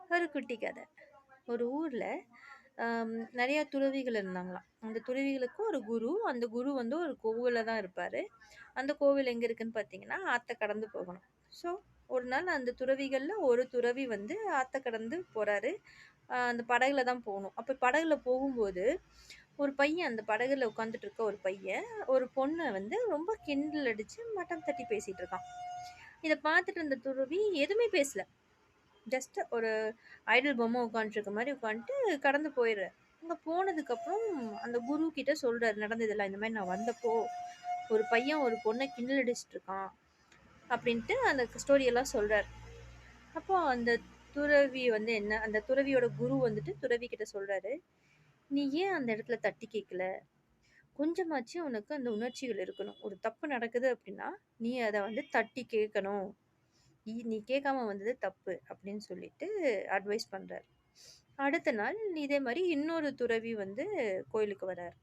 ஒரு குட்டி கதை. ஒரு ஊர்ல நெறைய துறவிகள் இருந்தாங்களாம். அந்த துறவிகளுக்கு ஒரு குரு. அந்த குரு வந்து ஒரு கோவில்ல தான் இருப்பாரு. அந்த கோவில் எங்க இருக்குன்னு பார்த்தீங்கன்னா, ஆத்த கடந்து போகணும். ஸோ, ஒரு நாள் அந்த துறவிகள்ல ஒரு துறவி வந்து ஆத்த கடந்து போறாரு. அந்த படகுல தான் போணும். அப்ப படகுல போகும்போது, ஒரு பையன் அந்த படகுல உட்காந்துட்டு இருக்க ஒரு பையன், ஒரு பொண்ண வந்து ரொம்ப கிண்டல் அடிச்சு, மட்டம் தட்டி பேசிட்டு இருக்கான். இத பார்த்துட்டு இருந்த துறவி எதுவுமே பேசல. ஜஸ்ட் ஒரு ஐடல் பொம்மை உட்காந்துட்டுருக்க மாரி உட்காந்துட்டு கடந்து போயிடுறாரு. அங்க போனதுக்கப்புறம் அந்த குரு கிட்ட சொல்றாரு நடந்ததெல்லாம். இந்த மாரி நான் வந்தப்போ, ஒரு பையன் ஒரு பொண்ண கிண்டல் அடிச்சிட்டு இருக்கான். அப்படின்ட்டு அந்த ஸ்டோரி எல்லாம் சொல்றாரு. அப்போ அந்த துறவி வந்து அந்த துறவியோட குரு வந்துட்டு துறவி கிட்ட சொல்றாரு, "நீ ஏன் அந்த இடத்துல தட்டி கேட்கல? கொஞ்சமாச்சும் உனக்கு அந்த உணர்ச்சிகள் இருக்கணும். ஒரு தப்பு நடக்குது அப்படின்னா, நீ அத வந்து தட்டி கேட்கணும். நீ கேட்காம வந்தது தப்பு." அப்படின்னு சொல்லிட்டு அட்வைஸ் பண்றாரு. அடுத்த நாள் இதே மாரி இன்னொரு துறவி வந்து கோயிலுக்கு வராரு.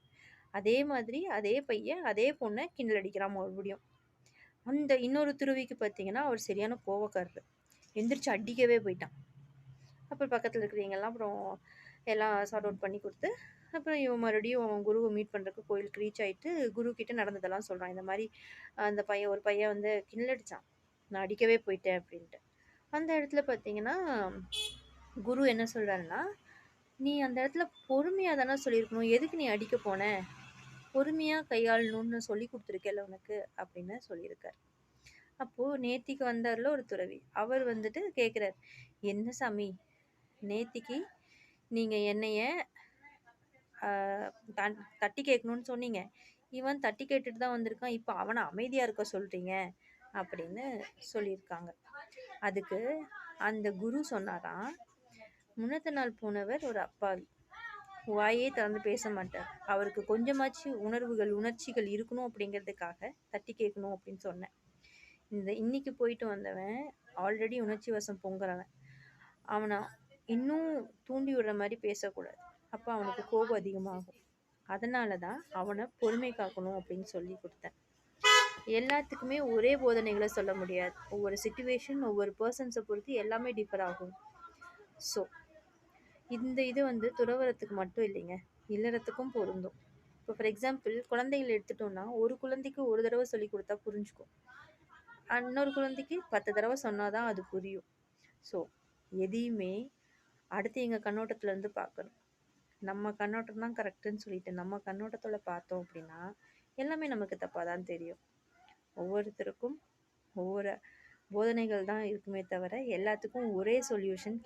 அதே மாதிரி அதே பையன், அதே பொண்ண கிண்டல் அடிக்கிறான் மறுபடியும். அந்த இன்னொரு துறவிக்கு பார்த்தீங்கன்னா, அவர் சரியான கோவக்காரரு. எந்திரிச்சு அடிக்கவே போயிட்டான். அப்புறம் பக்கத்துல இருக்கிறவைங்கலாம் அப்புறம் எல்லாம் சார்ட் அவுட் பண்ணி குடுத்து, அப்புறம் இவன் மறுபடியும் அவன் குருவ மீட் பண்றதுக்கு கோயிலுக்கு ரீச் ஆயிட்டு, குரு கிட்ட நடந்ததெல்லாம் சொல்றான். இந்த மாரி அந்த பையன் ஒரு பையன் வந்து கிண்டல் அடிச்சான். நான் அடிக்கவே போயிட்டேன் அப்படின்ட்டு. அந்த இடத்துல பார்த்தீங்கன்னா, குரு என்ன சொல்றாருன்னா, "நீ அந்த இடத்துல பொறுமையா தானே சொல்லியிருக்கணும். எதுக்கு நீ அடிக்க போன? பொறுமையா கையாளணும்னு சொல்லிக் குடுத்துருக்கேன்ல உனக்கு." அப்படின்னு சொல்லியிருக்காரு. அப்போ நேத்திக்கு வந்தார்ல ஒரு துறவி. அவர் வந்துட்டு கேட்கிறாரு, "என்ன சாமி, நேத்திக்கு நீங்க என்னைய ஆ தட்டி கேட்கணும்னு சொன்னீங்க. இவன் தட்டி கேட்டுட்டு தான் வந்திருக்கான். இப்ப அவன அமைதியா இருக்க சொல்றீங்க." அப்படின்னு சொல்லியிருக்காங்க. அதுக்கு அந்த குரு சொன்னாராம், "முன்னத்த நாள் போனவர் ஒரு அப்பாவி. வாயே திறந்து பேச மாட்டார். அவருக்கு கொஞ்சமாச்சு உணர்வுகள், உணர்ச்சிகள் இருக்கணும் அப்படிங்கிறதுக்காக தட்டி கேட்கணும் அப்படின்னு சொன்னேன். இன்னைக்கு போயிட்டு வந்தவன் ஆல்ரெடி உணர்ச்சி வசம் பொங்குறவன். அவன இன்னும் தூண்டி விடுற மாரி பேசக்கூடாது. அப்ப அவனுக்கு கோபம் அதிகமாகும். அதனால தான் அவன பொறுமை காக்கணும் அப்படின்னு சொல்லிக் குடுத்தேன்." எல்லாத்துக்குமே ஒரே போதனைகள சொல்ல முடியாது. ஒவ்வொரு சிச்சுவேஷன், ஒவ்வொரு பெர்சன்ஸ பொறுத்து எல்லாமே டிஃபர் ஆகும். ஸோ, இந்த இது வந்து துறவறத்துக்கு மட்டும் இல்லைங்க. இல்லறத்துக்கும் பொருந்தும். இப்போ ஃபார் எக்ஸாம்பிள் குழந்தைகள எடுத்துட்டோம்னா, ஒரு குழந்தைக்கு ஒரு தடவ சொல்லிக் குடுத்தா புரிஞ்சுக்கும். இன்னொரு குழந்தைக்கு 10 தடவ சொன்னா தான் அது புரியும். ஸோ, எதையுமே அடுத்தவங்க கண்ணோட்டத்துல இருந்து பார்க்கணும். நம்ம கண்ணோட்டம் தான் கரெக்ட்டுன்னு சொல்லிட்டு நம்ம கண்ணோட்டத்துல பார்த்தோம் அப்படின்னா, எல்லாமே நமக்கு தப்பா தான் தெரியும். ஒவ்வொருத்தருக்கும் ஒவ்வொரு போதனைகள் தான் இருக்குமே தவிர, எல்லாத்துக்கும் ஒரே சொல்யூஷன்